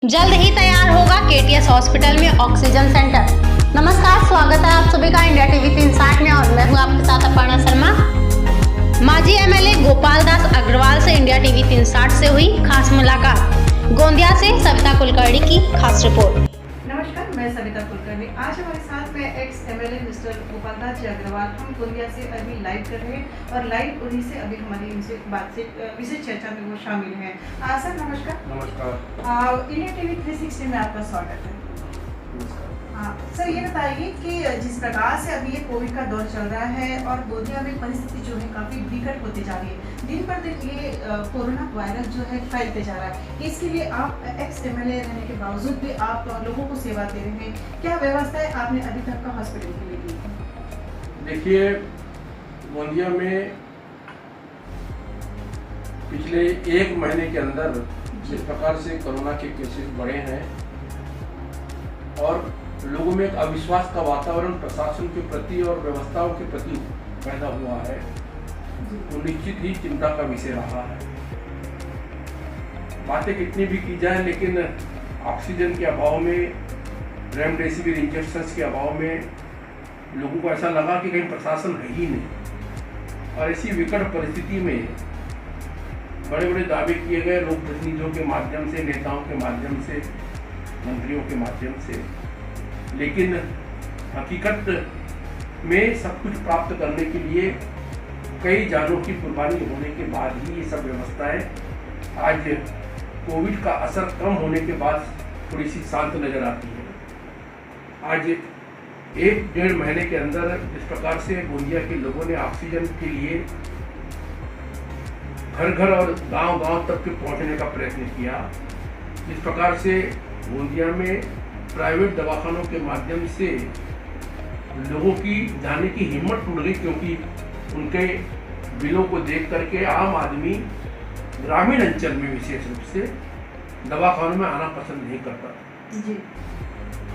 जल्द ही तैयार होगा केटीएस हॉस्पिटल में ऑक्सीजन सेंटर। नमस्कार, स्वागत है आप सभी का इंडिया टीवी 360 में और मैं हूं आपके साथ अपर्णा शर्मा। माजी एमएलए गोपाल दास अग्रवाल से इंडिया टीवी 360 से हुई खास मुलाकात। गोंदिया से सविता कुलकर्णी की खास रिपोर्ट। नमस्कार, मैं सविता कुलकर्णी। आज हमारे साथ में ex MLA mister Gopal Das ji Agarwal हम गोंदिया से अभी लाइव कर रहे हैं और लाइव उन्हीं से अभी हमारी इनसे बातचीत विशेष चर्चा में वो शामिल हैं। सर नमस्कार। नमस्कार। इंडिया टीवी 360 में आपका स्वागत है। नमस्कार। सर ये बताइए कि जिस प्रकार से अभी ये कोविड का दौर चल रहा है और गोंदिया में परिस्थिति जो है काफ़ी विकट होती जा रही है, दिन पर दिन ये कोरोना वायरस जो है फैलते जा रहा है। इसके लिए आप एक्स एमएलए रहने के बावजूद भी आप लोगों को सेवा दे रहे हैं, क्या व्यवस्थाएं आपने अभी तक का हॉस्पिटल के लिए की है? देखिए, गोंदिया में पिछले 1 महीने के अंदर जिस प्रकार से कोरोना के केसेस बढ़े हैं और लोगों में एक अविश्वास का वातावरण प्रशासन के प्रति और व्यवस्थाओं के प्रति पैदा हुआ है, तो निश्चित ही चिंता का विषय रहा है। बातें कितनी भी की जाए, लेकिन ऑक्सीजन के अभाव में, रेमडेसिविर इंजेक्शंस के अभाव में लोगों को ऐसा लगा कि कहीं प्रशासन है ही नहीं। और ऐसी विकट परिस्थिति में बड़े बड़े दावे किए गए लोक प्रतिनिधियों के माध्यम से, नेताओं के माध्यम से, मंत्रियों के माध्यम से, लेकिन हकीकत में सब कुछ प्राप्त करने के लिए कई जानों की कुर्बानी होने के बाद ही ये सब व्यवस्थाएं आज कोविड का असर कम होने के बाद थोड़ी सी शांत नजर आती है। आज 1-1.5 महीने के अंदर जिस प्रकार से गोंदिया के लोगों ने ऑक्सीजन के लिए घर घर और गांव-गांव तक के पहुंचने का प्रयत्न किया, जिस प्रकार से गोंदिया में प्राइवेट दवाखानों के माध्यम से लोगों की जाने की हिम्मत टूट गई, क्योंकि उनके बिलों को देख करके आम आदमी ग्रामीण अंचल में विशेष रूप से दवाखानों में आना पसंद नहीं करता जी।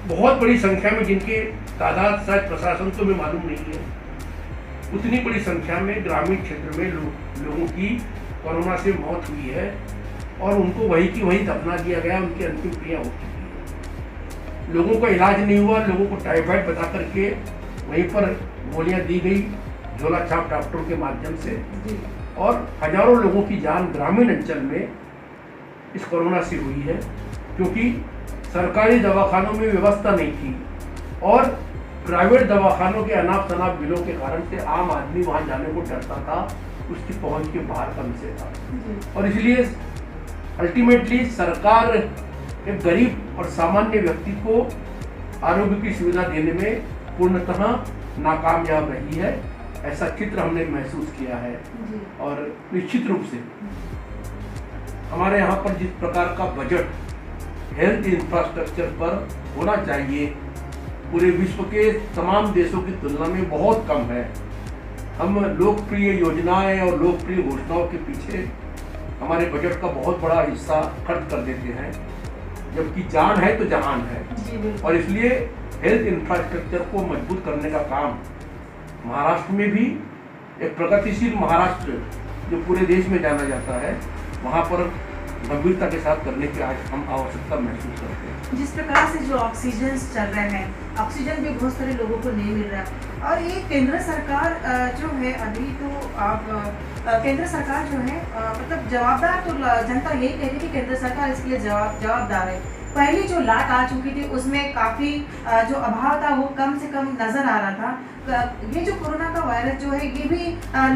बहुत बड़ी संख्या में, जिनके तादाद शायद प्रशासन को भी मालूम नहीं है, उतनी बड़ी संख्या में ग्रामीण क्षेत्र में लोगों की कोरोना से मौत हुई है और उनको वहीं की वहीं दफना दिया गया, उनकी अंतिम क्रिया हो चुकी है। लोगों का इलाज नहीं हुआ, लोगों को टाइफाइड बता करके वहीं पर गोलियां दी गई झोला छाप डॉक्टरों के माध्यम से, और हजारों लोगों की जान ग्रामीण अंचल में इस कोरोना से हुई है, क्योंकि सरकारी दवाखानों में व्यवस्था नहीं थी और प्राइवेट दवाखानों के अनाप शनाप बिलों के कारण से आम आदमी वहां जाने को डरता था, उसकी पहुंच के बाहर का विषय था। और इसलिए अल्टीमेटली सरकार एक गरीब और सामान्य व्यक्ति को आरोग्य की सुविधा देने में पूर्णतः नाकामयाब रही है, ऐसा चित्र हमने महसूस किया है। और निश्चित रूप से हमारे यहाँ पर जिस प्रकार का बजट हेल्थ इंफ्रास्ट्रक्चर पर होना चाहिए, पूरे विश्व के तमाम देशों की तुलना में बहुत कम है। हम लोकप्रिय योजनाएं और लोकप्रिय घोषणाओं के पीछे हमारे बजट का बहुत बड़ा हिस्सा खर्च कर देते हैं, जबकि जान है तो जहान है। और इसलिए हेल्थ इंफ्रास्ट्रक्चर को मजबूत करने का काम महाराष्ट्र में भी, एक प्रगतिशील महाराष्ट्र जो पूरे देश में जाना जाता है, वहाँ पर गंभीरता के साथ करने की आज हम आवश्यकता महसूस करते हैं। जिस प्रकार से जो ऑक्सीजन चल रहे हैं, ऑक्सीजन भी बहुत सारे लोगों को नहीं मिल रहा है और ये केंद्र सरकार जो है अभी तो आप केंद्र सरकार जो है मतलब जवाबदार, तो जनता यही कहती है कि केंद्र सरकार इसके लिए जवाबदार है। पहली जो लाट आ चुकी थी उसमें काफ़ी जो अभाव था वो कम से कम नज़र आ रहा था। ये जो कोरोना का वायरस जो है ये भी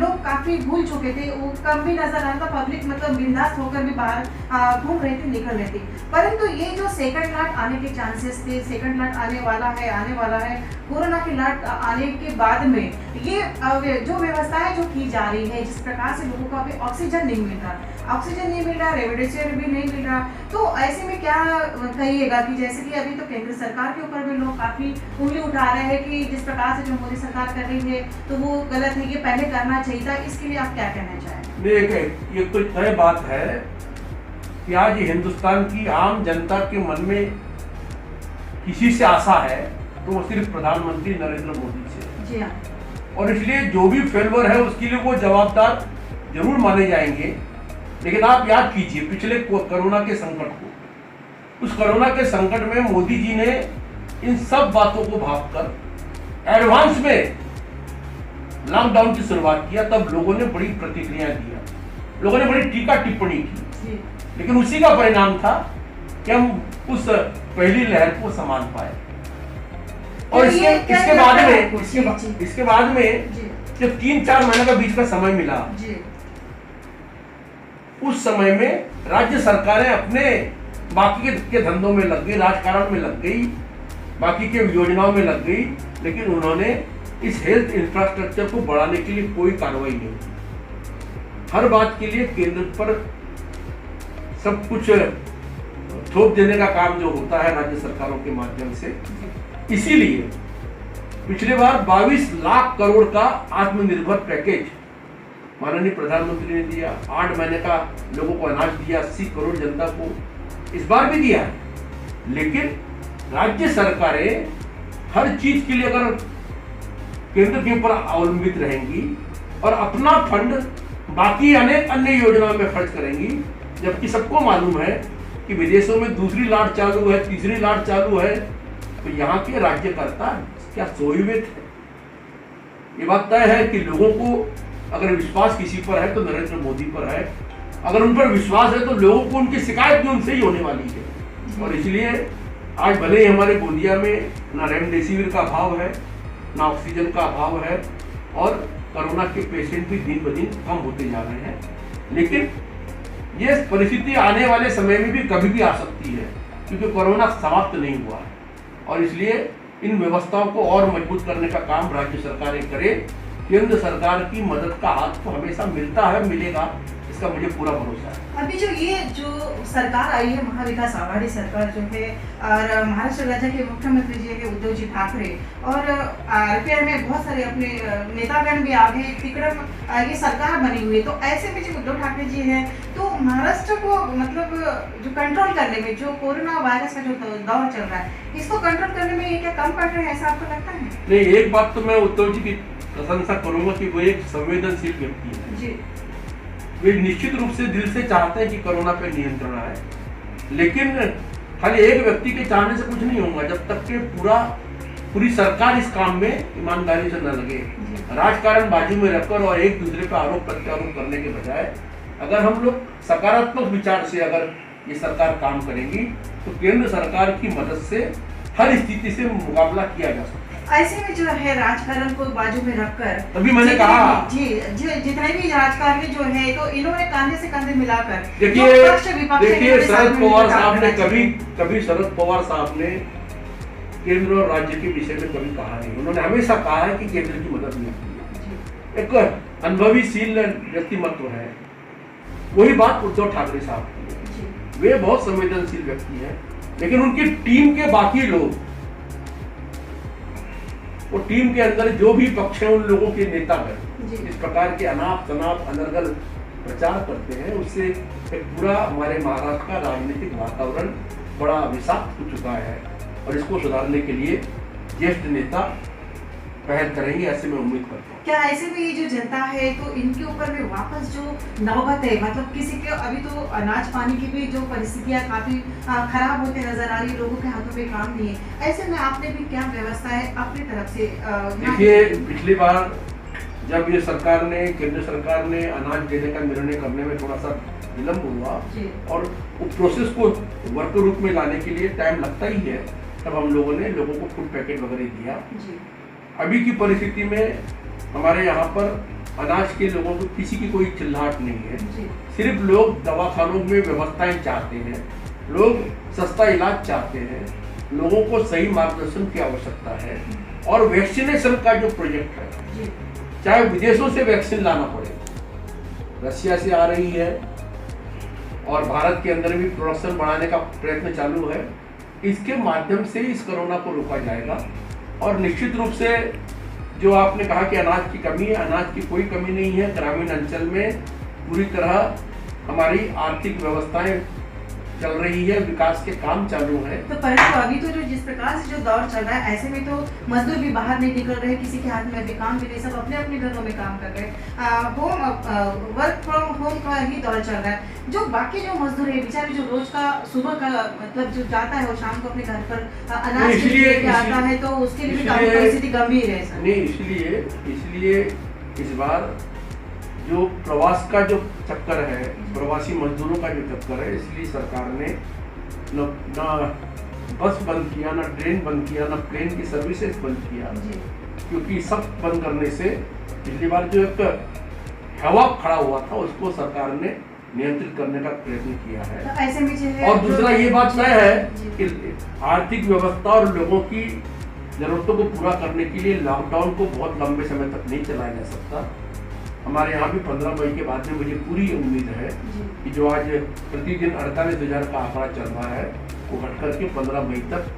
लोग काफ़ी भूल चुके थे, वो कम भी नज़र आ रहा था, पब्लिक मतलब बिंदास होकर भी बाहर घूम रही थी, निकल रही थी। परंतु ये जो सेकंड लाट आने के चांसेस थे, सेकंड लाट आने वाला है, कोरोना की लाट आने के बाद में ये जो व्यवस्थाएं जो की जा रही है, जिस प्रकार से लोगों को अभी ऑक्सीजन नहीं मिल रहा, रेमडेसिविर भी नहीं मिल रहा, तो ऐसे में क्या कहिएगा कि जैसे कि अभी तो केंद्र सरकार के ऊपर भी लोग काफ़ी उंगली उठा रहे हैं कि जिस प्रकार से जो मोदी सरकार कर रही है तो वो गलत है, ये पहले करना चाहिए था, इसके लिए आप क्या कहना चाहेंगे? ये तो तय बात है कि आज हिंदुस्तान की आम जनता के मन में किसी से आशा है तो वो सिर्फ प्रधानमंत्री नरेंद्र मोदी से। जी हाँ। और इसलिए जो भी फेल्योर है उसके लिए वो जवाबदार जरूर माने जाएंगे, लेकिन आप याद कीजिए पिछले कोरोना के संकट को, उस कोरोना के संकट में मोदी जी ने इन सब बातों को भांपकर एडवांस में लॉकडाउन की शुरुआत किया, तब लोगों ने बड़ी प्रतिक्रिया दिया, लोगों ने बड़ी टीका टिप्पणी की, लेकिन उसी का परिणाम था कि हम उस पहली लहर को संभाल पाए। और इसके बाद में जब 3-4 महीने का बीच का समय मिला, उस समय में राज्य सरकारें अपने बाकी के धंधों में लग गई, राजकारण में लग गई, बाकी के योजनाओं में लग गई, लेकिन उन्होंने इस हेल्थ इंफ्रास्ट्रक्चर को बढ़ाने के लिए कोई कार्रवाई नहीं की। हर बात के लिए केंद्र पर सब कुछ थोप देने का काम जो होता है राज्य सरकारों के माध्यम से, इसीलिए पिछले बार 22 लाख करोड़ का आत्मनिर्भर पैकेज माननीय प्रधानमंत्री ने दिया, 8 महीने का लोगों को अनाज दिया, 80 करोड़ जनता को इस बार भी दिया है। लेकिन राज्य सरकारें हर चीज के लिए अगर केंद्र के ऊपर अवलंबित रहेंगी और अपना फंड बाकी अनेक अन्य योजनाओं में खर्च करेंगी, जबकि सबको मालूम है कि विदेशों में दूसरी लहर चालू है, तीसरी लहर चालू है, तो यहाँ के राज्यकर्ता क्या सोए हुए थे? ये बात तय है कि लोगों को अगर विश्वास किसी पर है तो नरेंद्र मोदी पर है, अगर उन पर विश्वास है तो लोगों को उनकी शिकायत भी उनसे ही होने वाली है। और इसलिए आज भले ही हमारे गोंदिया में ना रेमडेसिविर का अभाव है, ना ऑक्सीजन का अभाव है, और कोरोना के पेशेंट भी दिन ब दिन कम होते जा रहे हैं, लेकिन ये परिस्थिति आने वाले समय में भी कभी भी आ सकती है, क्योंकि कोरोना समाप्त नहीं हुआ है। और इसलिए इन व्यवस्थाओं को और मजबूत करने का काम राज्य सरकारें करें। केंद्र सरकार की मदद का हाथ तो हमेशा मिलता है, मिलेगा, इसका मुझे पूरा भरोसा है। अभी जो सरकार आई है, महाविकास आघाड़ी सरकार जो है, और महाराष्ट्र राज्य के मुख्यमंत्री जी है उद्धव जी ठाकरे, और आरपीआई में बहुत सारे अपने नेतागण भी आ गए, तिकड़म ये सरकार बनी हुई है। तो ऐसे में जो उद्धव ठाकरे जी हैं, तो महाराष्ट्र को मतलब जो कंट्रोल करने में, जो कोरोना वायरस का जो दौर चल रहा है, इसको कंट्रोल करने में ये क्या कम कर रहे हैं, ऐसा आपको लगता है? नहीं, एक बात तो मैं उद्धव जी की प्रशंसा करूंगा कि वो एक संवेदनशील व्यक्ति है जी। वे निश्चित रूप से दिल से चाहते हैं कि कोरोना पे नियंत्रण आए, लेकिन खाली एक व्यक्ति के चाहने से कुछ नहीं होगा जब तक कि पूरी सरकार इस काम में ईमानदारी से न लगे। राजकारण बाजू में रखकर और एक दूसरे पर आरोप प्रत्यारोप करने के बजाय अगर हम लोग सकारात्मक विचार से अगर ये सरकार काम करेगी तो केंद्र सरकार की मदद से हर स्थिति से मुकाबला किया जा सकता है। ऐसे में जो है राजकारण को बाजू में रखकर, तभी मैंने कहा जी जितने भी राजकारणी जो है, तो इन्होंने कंधे से कंधे मिलाकर देखिए शरद पवार साहब ने कभी शरद पवार साहब ने केंद्र और राज्य के विषय में कभी कहा नहीं। उन्होंने हमेशा कहा है कि केंद्र की मदद मिलती है। एक अनुभवीशील व्यक्तिमत्व है, वही बात उद्धव ठाकरे साहब की है। वे बहुत संवेदनशील व्यक्ति हैं, लेकिन उनकी टीम के बाकी लोग, वो टीम के अंदर जो भी पक्ष है, उन लोगों के नेतागण इस प्रकार के अनाप शनाप अनर्गल प्रचार करते हैं, उससे एक पूरा हमारे महाराष्ट्र का राजनीतिक वातावरण बड़ा विषाक्त हो चुका है, और इसको सुधारने के लिए ज्येष्ठ नेता पहल करेंगे, ऐसे मैं उम्मीद करता हूँ। क्या ऐसे में ये जो जनता है, तो इनके ऊपर में वापस जो नौबत है, मतलब किसी के अभी तो अनाज पानी की भी जो परिस्थितियाँ काफी खराब होते नजर आ रही, लोगों के हाथों में काम नहीं है, ऐसे में आपने भी क्या व्यवस्था है अपनी तरफ से? देखिए, पिछली बार जब ये सरकार ने, केंद्र सरकार ने अनाज देने का निर्णय करने में थोड़ा सा विलम्ब हुआ और वो प्रोसेस को वर्क रूप में लाने के लिए टाइम लगता ही है, तब हम लोगों ने लोगों को फूड पैकेट वगैरह दिया। अभी की परिस्थिति में हमारे यहाँ पर अनाज के लोगों को किसी की कोई चिल्लाहट नहीं है, सिर्फ लोग दवाखानों में व्यवस्थाएं चाहते हैं, लोग सस्ता इलाज चाहते हैं, लोगों को सही मार्गदर्शन की आवश्यकता है, और वैक्सीनेशन का जो प्रोजेक्ट है, चाहे विदेशों से वैक्सीन लाना पड़े, रशिया से आ रही है और भारत के अंदर भी प्रोडक्शन बढ़ाने का प्रयत्न चालू है, इसके माध्यम से इस कोरोना को रोका जाएगा। और निश्चित रूप से जो आपने कहा कि अनाज की कमी है, अनाज की कोई कमी नहीं है। ग्रामीण अंचल में पूरी तरह हमारी आर्थिक व्यवस्थाएं चल रही है, विकास के काम चालू हैं। तो परंतु अभी तो जो जिस प्रकार से जो दौर चल रहा है, ऐसे में तो मजदूर भी बाहर नहीं निकल रहे, किसी के हाथ में अभी काम भी नहीं, सब अपने अपने घरों में काम कर रहे हैं। वर्क फ्रॉम होम का ही दौर चल रहा है। जो बाकी जो मजदूर है बेचारे, जो रोज का सुबह का मतलब जो जाता है वो शाम को अपने घर पर अनाज लेके आता है, तो उसके लिए भी काफी परिस्थिति गंभीर है सर। नहीं, इसलिए इस बार जो प्रवास का जो चक्कर है, प्रवासी मजदूरों का जो चक्कर है, इसलिए सरकार ने न बस बंद किया, न ट्रेन बंद किया, न प्लेन की सर्विसेज बंद किया, क्योंकि सब बंद करने से पिछली बार जो एक हवा खड़ा हुआ था उसको सरकार ने नियंत्रित करने का प्रयत्न किया है। तो ऐसे में जो है, और दूसरा ये बात तय है कि आर्थिक व्यवस्था और लोगों की जरूरतों को पूरा करने के लिए लॉकडाउन को बहुत लंबे समय तक नहीं चलाया जा सकता। हमारे यहाँ भी 15 मई के बाद में मुझे पूरी उम्मीद है कि जो आज प्रतिदिन 48,000 का आंकड़ा चल रहा है वो घट करके 15 मई तक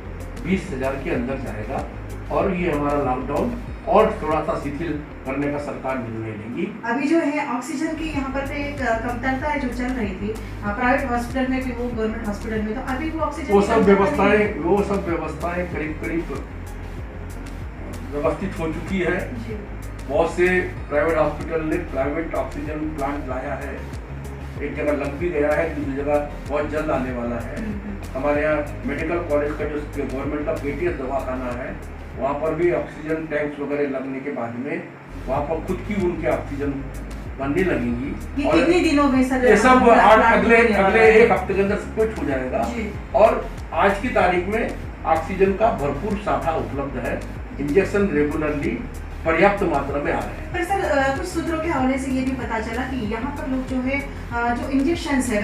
20,000 के अंदर जाएगा, और ये हमारा लॉकडाउन और थोड़ा सा शिथिल करने का सरकार निर्णय लेगी। अभी जो है ऑक्सीजन की यहाँ पर एक कमतरता है जो चल रही थी प्राइवेट हॉस्पिटल में भी हो, गवर्नमेंट हॉस्पिटल में, तो अभी वो ऑक्सीजन वो सब व्यवस्थाएं करीब व्यवस्थित हो चुकी है। बहुत से प्राइवेट हॉस्पिटल ने प्राइवेट ऑक्सीजन प्लांट लाया है, एक जगह लग भी गया है, दूसरी जगह बहुत जल्द आने वाला है। हमारे यहाँ मेडिकल कॉलेज का जो गवर्नमेंट का केटीएस दवाखाना है, वहाँ पर भी ऑक्सीजन टैंक्स वगैरह लगने के बाद में वहाँ पर खुद की उनके ऑक्सीजन बनने लगेंगी। और कितने दिनों में सर ये सब अगले 1 हफ्ते के अंदर सब कुछ हो जाएगा। और आज की तारीख में ऑक्सीजन का भरपूर साठा उपलब्ध है, इंजेक्शन रेगुलरली पर्याप्त मात्रा में आ रहे हैं। पर सर कुछ सूत्रों के हवाले से ये भी पता चला कि यहाँ पर लोग जो है जो इंजेक्शंस है,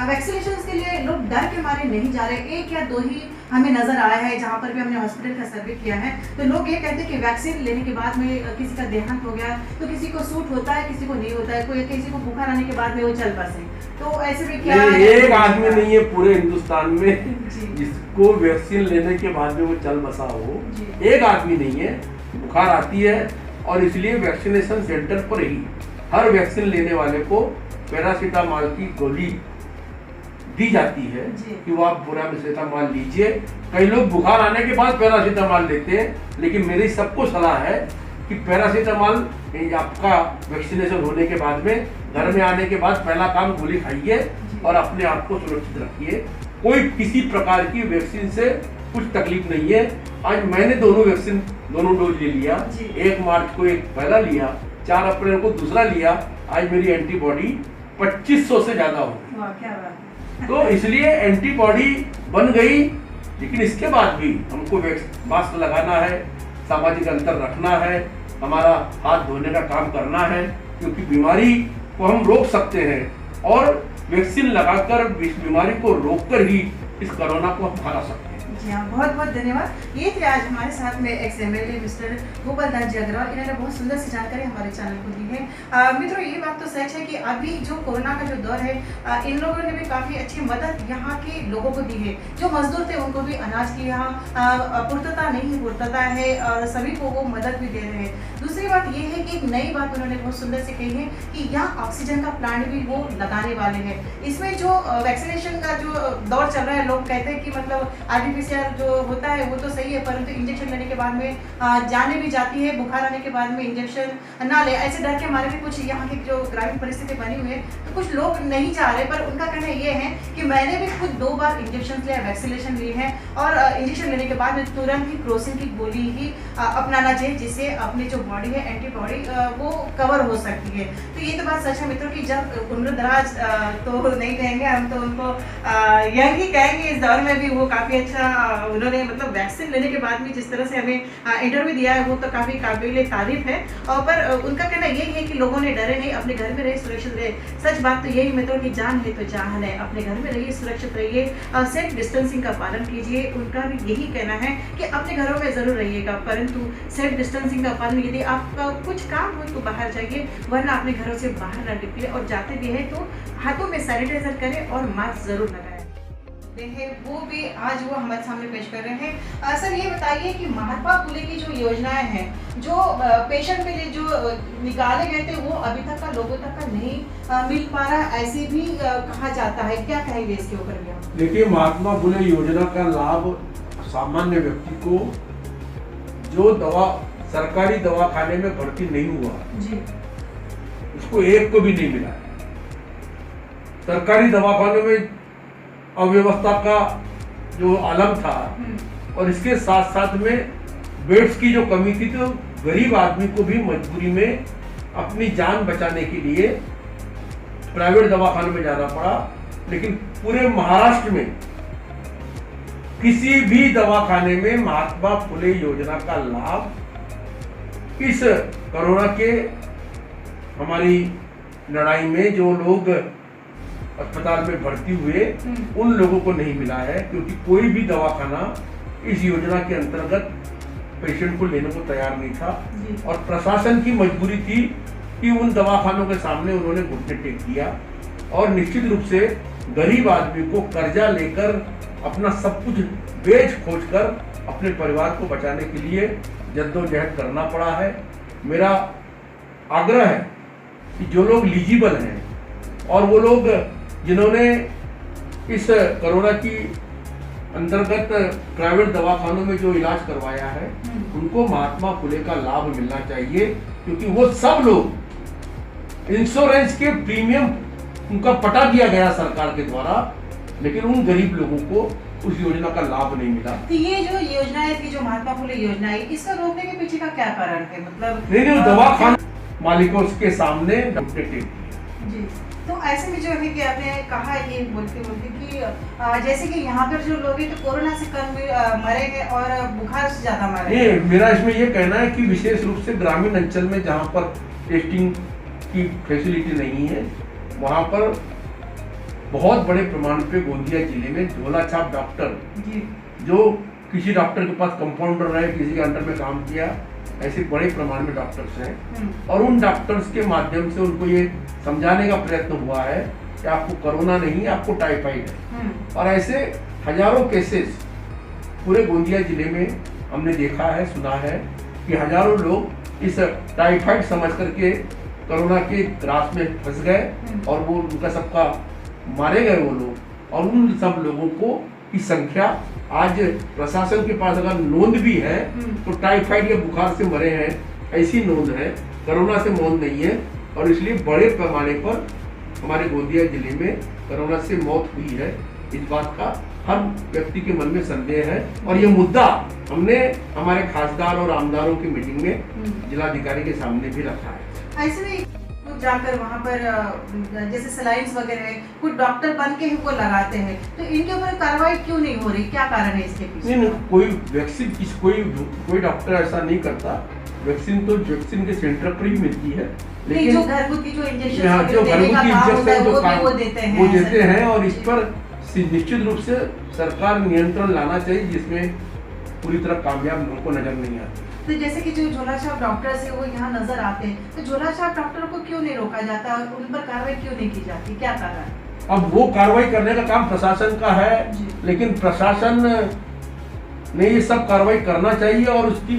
वैक्सीनेशन के लिए लोग डर के मारे नहीं जा रहे। 1 या 2 ही हमें नजर आया है, जहाँ पर भी हमने हॉस्पिटल का सर्वे किया है, तो लोग ये कहते हैं कि वैक्सीन लेने के बाद में किसी का देहांत हो गया तो किसी को सूट होता है, किसी को नहीं होता है, कोई किसी को बुखार आने के बाद में वो चल बसे। तो ऐसे में क्या एक आदमी नहीं है पूरे हिंदुस्तान में जिसको वैक्सीन लेने के बाद में वो चल बसा हो, एक आदमी नहीं है। बुखार आती है और इसलिए वैक्सीनेशन सेंटर पर ही हर वैक्सीन लेने वाले को पैरासीटामोल की गोली दी जाती है कि वो आप पैरासीटामोल लीजिए। कई लोग बुखार आने के बाद पैरासीटामोल लेते हैं, लेकिन मेरी सबको सलाह है कि पैरासीटामोल आपका वैक्सीनेशन होने के बाद में घर में आने के बाद पहला काम गोली खाइए और अपने आप को सुरक्षित रखिए। कोई किसी प्रकार की वैक्सीन से कुछ तकलीफ नहीं है। आज मैंने दोनों डोज ले लिया, 1 मार्च को एक पहला लिया, 4 अप्रैल को दूसरा लिया। आज मेरी एंटीबॉडी 2500 से ज्यादा हो गई। तो इसलिए एंटीबॉडी बन गई, लेकिन इसके बाद भी हमको मास्क लगाना है, सामाजिक अंतर रखना है, हमारा हाथ धोने का काम करना है, क्योंकि बीमारी को हम रोक सकते हैं और वैक्सीन लगाकर इस बीमारी को रोककर ही इस कोरोना को हम हरा सकते हैं। जी हाँ, बहुत बहुत धन्यवाद। ये थे आज हमारे साथ में ex MLA mister Gopal Das ji Agarwal. इन्होंने बहुत सुंदर सी जानकारी हमारे चैनल को दी है। मित्रों, ये बात तो सच है कि अभी जो कोरोना का जो दौर है, इन लोगों ने भी काफ़ी अच्छी मदद यहाँ के लोगों को दी है। जो मजदूर थे उनको भी अनाज की यहाँ पूर्तता नहीं पूर्तता है और सभी को वो मदद भी दे रहे हैं। दूसरी बात ये है कि एक नई बात उन्होंने बहुत सुंदर से कही है कि यहाँ ऑक्सीजन का प्लांट भी वो लगाने वाले हैं। इसमें जो वैक्सीनेशन का जो दौर चल रहा है, लोग कहते हैं कि मतलब आरटीपीसीआर जो होता है वो तो सही है, परंतु इंजेक्शन लेने के बाद में जाने भी जाती है, बुखार आने के बाद में इंजेक्शन ना ले, ऐसे डर के मारे भी कुछ यहाँ की जो ग्रामीण परिस्थिति बनी हुई है, तो कुछ लोग नहीं जा रहे। पर उनका कहना ये है कि मैंने भी खुद 2 बार इंजेक्शन लिया, वैक्सीनेशन ली है, और इंजेक्शन लेने के बाद में तुरंत ही क्रोसिन की गोली ही अपनाना चाहिए, जिससे अपनी जो बॉडी है एंटीबॉडी वो कवर हो सकती है। तो ये तो बात सच है मित्रों की जब उम्र दराज तो नहीं कहेंगे हम, तो उनको यंग ही कहेंगे। इस दौर में भी वो काफ़ी अच्छा उन्होंने मतलब वैक्सीन लेने के बाद भी जिस तरह से हमें इंटरव्यू दिया है वो तो काफ़ी काबिल तारीफ है। और पर उनका कहना यही है कि लोगों ने डरे नहीं, अपने घर में रहे, सुरक्षित रहे। सच बात तो यही मित्रों की जान है तो जहान है, अपने घर में रहिए, सुरक्षित रहिए, सेल्फ डिस्टेंसिंग का पालन कीजिए। उनका भी यही कहना है कि अपने घरों में ज़रूर रहिएगा, परंतु सेल्फ डिस्टेंसिंग का पालन, यदि आपका कुछ काम हो तो बाहर जाइए, वरना अपने घरों से बाहर न निकले, और जाते भी हैं तो हाथों में सैनिटाइजर करें और मास्क ज़रूर लगाएं। सकते हैं, वो भी आज वो हमारे सामने पेश कर रहे हैं। सर ये बताइए कि महात्मा फुले की जो योजनाएं हैं, जो पेशेंट के लिए जो निकाले गए थे, वो अभी तक का लोगों तक का नहीं मिल पा रहा, ऐसे भी कहा जाता है। क्या कहेंगे इसके ऊपर भी आप? देखिए, महात्मा फुले योजना का लाभ सामान्य व्यक्ति को जो सरकारी दवाखाने में भर्ती नहीं हुआ जी, उसको एक को भी नहीं मिला। सरकारी दवाखानों में अव्यवस्था का जो आलम था और इसके साथ साथ में बेड्स की जो कमी थी, तो गरीब आदमी को भी मजबूरी में अपनी जान बचाने के लिए प्राइवेट दवाखानों में जाना पड़ा। लेकिन पूरे महाराष्ट्र में किसी भी दवाखाने में महात्मा फुले योजना का लाभ इस कोरोना के हमारी लड़ाई में जो लोग अस्पताल में भर्ती हुए उन लोगों को नहीं मिला है, क्योंकि कोई भी दवाखाना इस योजना के अंतर्गत पेशेंट को लेने को तैयार नहीं था। और प्रशासन की मजबूरी थी कि उन दवाखानों के सामने उन्होंने घुटने टेक दिया और निश्चित रूप से गरीब आदमी को कर्जा लेकर अपना सब कुछ बेच खोज कर अपने परिवार को बचाने के लिए जद्दोजहद करना पड़ा है। मेरा आग्रह है कि जो लोग एलिजिबल हैं और वो लोग जिन्होंने इस कोरोना की अंतर्गत प्राइवेट दवाखानों में जो इलाज करवाया है, उनको महात्मा फुले का लाभ मिलना चाहिए, क्योंकि वो सब लोग इंश्योरेंस के प्रीमियम उनका पटा दिया गया सरकार के द्वारा, लेकिन उन गरीब लोगों को उस योजना का लाभ नहीं मिला। तो ये जो योजनाएं थी, जो महात्मा फुले योजना है, इसका रोकने के पीछे का क्या कारण है? मतलब नहीं, दवाखाना मालिकों के सामने घुटने टेक दिए। जी, तो ऐसे में जो है कि आपने कहा ये बोलते बोलते कि जैसे कि यहाँ पर जो लोग हैं तो कोरोना से कम मरे हैं और बुखार से ज्यादा मरे हैं। मेरा इसमें ये कहना है कि विशेष रूप से ग्रामीण अंचल में जहाँ पर टेस्टिंग की फैसिलिटी नहीं है, वहाँ पर बहुत बड़े प्रमाण पे गोंदिया जिले में झोला छाप डॉक्टर जो किसी डॉक्टर के पास कंपाउंडर रहे, किसी के अंडर में काम किया, ऐसे बड़े प्रमाण में डॉक्टर्स हैं। और उन डॉक्टर्स के माध्यम से उनको ये समझाने का प्रयत्न हुआ है कि आपको कोरोना नहीं, आपको टाइफाइड है। और ऐसे हजारों केसेस पूरे गोंदिया जिले में हमने देखा है, सुना है कि हजारों लोग इस टाइफाइड समझ करके कोरोना के ग्रास में फंस गए और वो उनका सबका मारे गए वो लोग। और उन सब लोगों को की संख्या आज प्रशासन के पास अगर नोंद भी है तो टाइफाइड या बुखार से मरे हैं ऐसी नोंद है, कोरोना से नोंद नहीं है। और इसलिए बड़े पैमाने पर हमारे गोंदिया जिले में कोरोना से मौत हुई है, इस बात का हर व्यक्ति के मन में संदेह है। और ये मुद्दा हमने हमारे खासदार और आमदारों की मीटिंग में जिलाधिकारी के सामने भी रखा है। ऐसे में जाकर वहाँ पर जैसे सलाइन्स वगैरह कुछ डॉक्टर बन के ही वो लगाते हैं, तो इनके ऊपर कार्रवाई क्यों नहीं हो रही? क्या कारण है इसके पीछे? नहीं, कोई वैक्सीन कोई डॉक्टर ऐसा नहीं करता। वैक्सीन तो वैक्सीन के सेंटर पर ही मिलती है, लेकिन जो घरगुती जो इंजेक्शन वो देते हैं। और इस पर निश्चित रूप से सरकार नियंत्रण लाना चाहिए, जिसमें पूरी तरह कामयाब हमको नजर नहीं आती। तो जैसे कि जो झोला छाप डॉक्टर्स है वो यहाँ नजर आते हैं, तो झोला छाप डॉक्टरों को क्यों नहीं रोका जाता और उन पर कार्रवाई क्यों नहीं की जाती? क्या कारण? अब वो कार्रवाई करने का काम प्रशासन का है, लेकिन प्रशासन ने ये सब कार्रवाई करना चाहिए और उसकी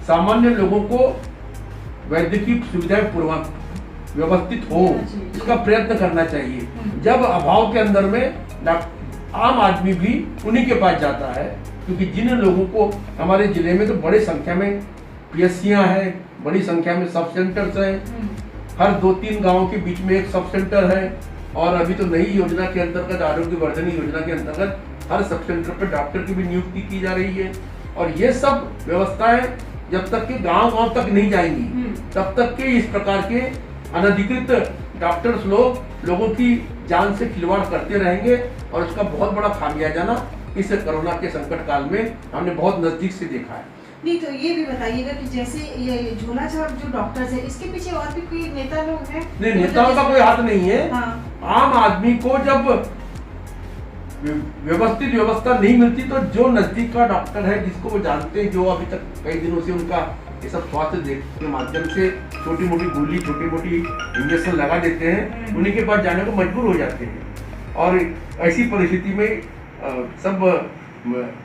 सामान्य लोगों को वैद्यकीय सुविधाएं पूर्वक व्यवस्थित हो, इसका प्रयत्न करना चाहिए। जब अभाव के अंदर में आम आदमी भी उन्हीं के पास जाता है, क्योंकि जिन लोगों को हमारे जिले में तो बड़ी संख्या में पीएससीयां हैं, बड़ी संख्या में सब सेंटर्स हैं, हर 2-3 गांवों के बीच में एक सब सेंटर है। और अभी तो नई योजना के अंतर्गत, आरोग्य वर्धनी योजना के अंतर्गत हर सब सेंटर पर डॉक्टर की भी नियुक्ति की जा रही है। और ये सब व्यवस्थाएं जब तक के गांव तक नहीं जाएंगी, तब तक के इस प्रकार के अनधिकृत डॉक्टर्स लोगों की जान से खिलवाड़ करते रहेंगे। और उसका बहुत बड़ा खामियाजा इस कोरोना के संकट काल में हमने बहुत नजदीक से देखा है। नहीं, तो ये भी बताइएगा कि जैसे ये झोला छाप जो डॉक्टर्स है, इसके पीछे और भी कोई नेता लोग हैं? नहीं, नेताओं का कोई हाथ नहीं है। आम आदमी को जब व्यवस्थित व्यवस्था नहीं मिलती तो जो नजदीक का डॉक्टर है, जिसको वो जानते हैं, जो अभी तक कई दिनों से उनका ये सब स्वास्थ्य देखने के माध्यम से छोटी मोटी गोली, छोटी मोटी इंजेक्शन लगा देते हैं, उन्हीं के पास जाने को मजबूर हो जाते हैं। और ऐसी परिस्थिति में सब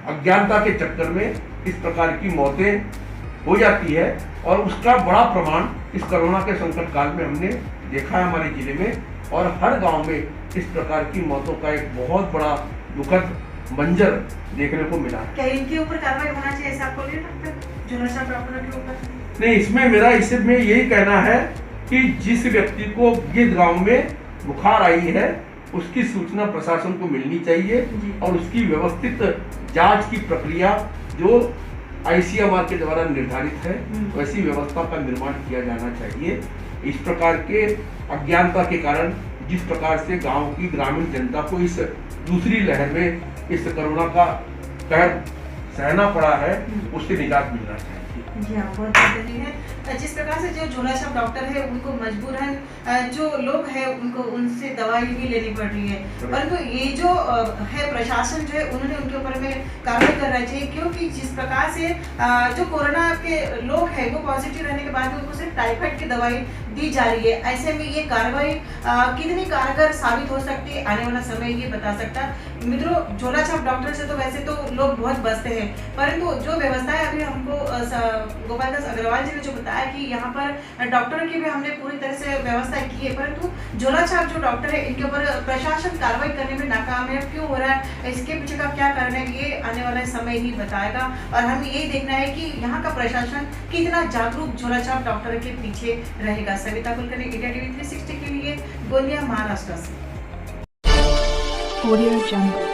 अज्ञानता के चक्कर में इस प्रकार की मौतें हो जाती है। और उसका बड़ा प्रमाण इस कोरोना के संकट काल में हमने देखा है हमारे जिले में, और हर गांव में इस प्रकार की मौतों का एक बहुत बड़ा दुखद मंजर देखने को मिला है। क्या इनके ऊपर कार्रवाई होना चाहिए ऐसा आपको नहीं लगता, जो नशा डॉक्टरों के ऊपर? नहीं, इसमें मेरा इसमें यही कहना है कि जिस व्यक्ति को ये गांव में बुखार आई है उसकी सूचना प्रशासन को मिलनी चाहिए और उसकी व्यवस्थित जांच की प्रक्रिया जो ICMR के द्वारा निर्धारित है वैसी व्यवस्था का निर्माण किया जाना चाहिए। इस प्रकार के अज्ञानता के कारण जिस प्रकार से गांव की ग्रामीण जनता को इस दूसरी लहर में इस कोरोना का कहर सहना पड़ा है उससे निजात मिलना चाहिए। जी हाँ, बहुत बेहतरीन है। जिस प्रकार से जो झोला छाप डॉक्टर है उनको मजबूरन जो लोग हैं उनको उनसे दवाई भी लेनी पड़ रही है, परंतु ये जो है प्रशासन जो है उन्होंने उनके ऊपर में कार्रवाई करना चाहिए, क्योंकि जिस प्रकार से जो कोरोना के लोग हैं वो पॉजिटिव रहने के बाद उनको सिर्फ टाइफाइड की दवाई दी जा रही है। ऐसे में ये कार्रवाई कितनी कारगर साबित हो सकती है आने वाला समय ये बता सकता है। मित्रों, झोला छाप डॉक्टर से तो वैसे तो लोग बहुत बचते हैं, परंतु जो व्यवस्था है अभी हमको गोपाल दास अग्रवाल जी ने जो बताया कि यहाँ पर डॉक्टरों की भी हमने पूरी तरह से व्यवस्था की है, परंतु झोला छाप जो डॉक्टर है इनके ऊपर प्रशासन कार्रवाई करने में नाकाम है। क्यों हो रहा है, इसके पीछे का क्या कारण है, ये आने वाला समय ही बताएगा। और हमें यही देखना है कि यहाँ का प्रशासन कितना जागरूक झोला छाप डॉक्टर के पीछे रहेगा। सविता कुलकर्णी, इंडिया टीवी 360 के लिए गोंदिया, महाराष्ट्र से। Audio Jungle.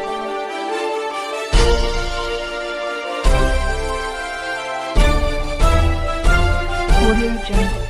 Audio Jungle.